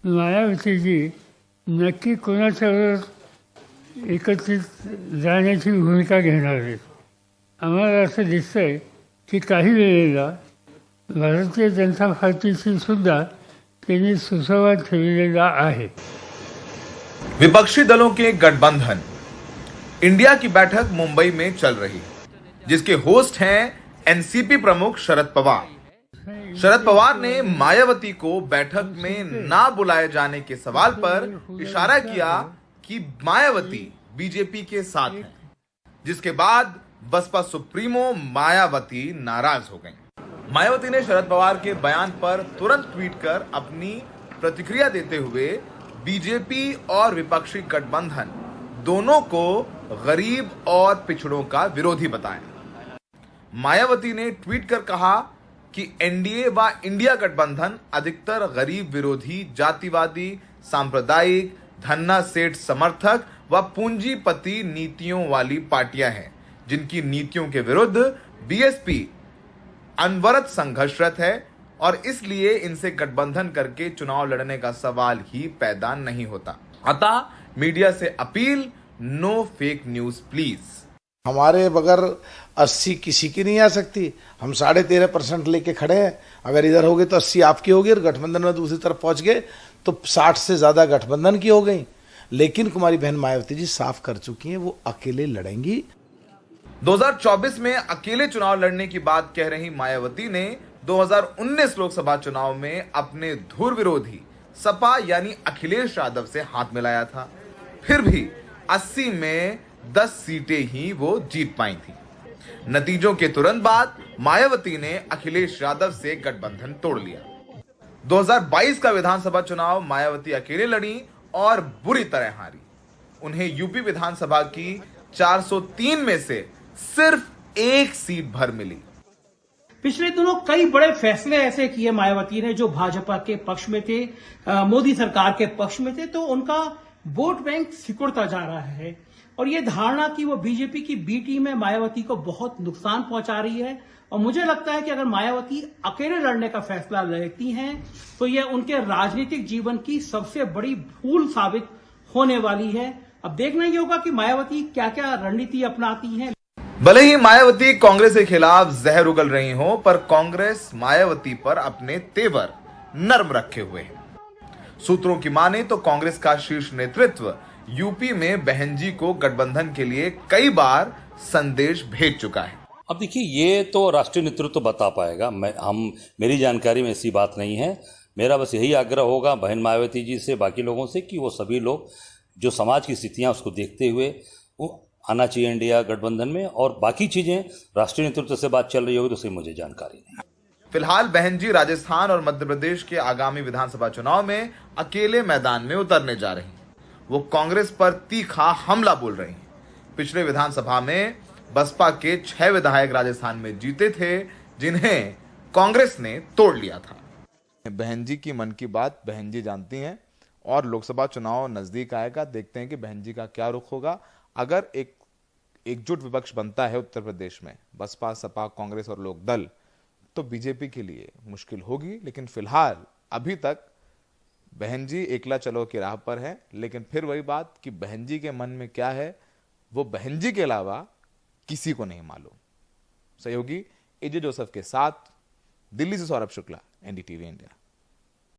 मायावतीजी नक्की कोणासोबत एकत्रित जाण्याची भूमिका घेणार आहेत. आम्हाला असं दिसतंय की काही वेळेला भारतीय जनता पार्टीशी सुद्धा त्यांनी सुसंवाद ठेवलेला आहे. विपक्षी दलों के गठबंधन इंडिया की बैठक मुंबई में चल रही, जिसके होस्ट हैं एनसीपी प्रमुख शरद पवार. शरद पवार ने मायावती को बैठक में ना बुलाए जाने के सवाल पर इशारा किया कि मायावती बीजेपी के साथ हैं, जिसके बाद बसपा सुप्रीमो मायावती नाराज हो गईं. मायावती ने शरद पवार के बयान पर तुरंत ट्वीट कर अपनी प्रतिक्रिया देते हुए बीजेपी और विपक्षी गठबंधन दोनों को गरीब और पिछड़ों का विरोधी बताया. मायावती ने ट्वीट कर कहा कि एनडीए व इंडिया गठबंधन अधिकतर गरीब विरोधी, जातिवादी, सांप्रदायिक, धन्ना सेठ समर्थक व पूंजीपति नीतियों वाली पार्टियां हैं, जिनकी नीतियों के विरुद्ध बीएसपी अनवरत संघर्षरत है और इसलिए इनसे गठबंधन करके चुनाव लड़ने का सवाल ही पैदा नहीं होता. अतः मीडिया से अपील, नो फेक न्यूज प्लीज. हमारे बगैर 80 किसी की नहीं आ सकती. हम 13.5% लेके खड़े हैं. अगर इधर हो गए तो 80 आपकी होगी और गठबंधन में दूसरी तरफ पहुंच गए तो 60 से ज्यादा गठबंधन की हो गई. लेकिन कुमारी बहन मायावती जी साफ कर चुकी हैं वो अकेले लड़ेंगी. 2024 में अकेले चुनाव लड़ने की बात कह रही मायावती ने 2019 लोकसभा चुनाव में अपने धुर विरोधी सपा यानी अखिलेश यादव से हाथ मिलाया था. फिर भी 80 में 10 सीटें ही वो जीत पाई थी. नतीजों के तुरंत बाद मायावती ने अखिलेश यादव से गठबंधन तोड़ लिया. 2022 का विधानसभा चुनाव मायावती अकेले लड़ी और बुरी तरह हारी. उन्हें यूपी विधानसभा की 403 में से सिर्फ 1 सीट भर मिली. पिछले दिनों कई बड़े फैसले ऐसे किए मायावती ने जो भाजपा के पक्ष में थे, मोदी सरकार के पक्ष में थे, तो उनका वोट बैंक सिकुड़ता जा रहा है. और ये धारणा कि वो बीजेपी की बी टीम में मायावती को बहुत नुकसान पहुंचा रही है. और मुझे लगता है कि अगर मायावती अकेले लड़ने का फैसला लेती हैं तो ये उनके राजनीतिक जीवन की सबसे बड़ी भूल साबित होने वाली है. अब देखना ही होगा कि मायावती क्या क्या रणनीति अपनाती हैं. भले ही मायावती कांग्रेस के खिलाफ जहर उगल रही हो, पर कांग्रेस मायावती पर अपने तेवर नर्म रखे हुए है. सूत्रों की माने तो कांग्रेस का शीर्ष नेतृत्व यूपी में बहन जी को गठबंधन के लिए कई बार संदेश भेज चुका है. अब देखिए, ये तो राष्ट्रीय नेतृत्व बता पाएगा. मेरी जानकारी में ऐसी बात नहीं है. मेरा बस यही आग्रह होगा बहन मायावती जी से, बाकी लोगों से, कि वो सभी लोग जो समाज की स्थितियां उसको देखते हुए वो आना चाहिए इंडिया गठबंधन में. और बाकी चीजें राष्ट्रीय नेतृत्व से बात चल रही होगी तो उसकी मुझे जानकारी नहीं. फिलहाल बहन जी राजस्थान और मध्य प्रदेश के आगामी विधानसभा चुनाव में अकेले मैदान में उतरने जा रही. वो कांग्रेस पर तीखा हमला बोल रही हैं. पिछले विधानसभा में बसपा के 6 विधायक राजस्थान में जीते थे, जिन्हें कांग्रेस ने तोड़ लिया था. बहन जी की मन की बात बहन जी जानती हैं और लोकसभा चुनाव नजदीक आएगा. देखते हैं कि बहन जी का क्या रुख होगा. अगर एक एकजुट विपक्ष बनता है उत्तर प्रदेश में, बसपा, सपा, कांग्रेस और लोक दल, तो बीजेपी के लिए मुश्किल होगी. लेकिन फिलहाल अभी तक बहन जी एकला चलो की राह पर है. लेकिन फिर वही बात कि बहन जी के मन में क्या है वो बहन जी के अलावा किसी को नहीं मालूम. सहयोगी एजे जोसेफ के साथ दिल्ली से सौरभ शुक्ला, एनडीटीवी इंडिया.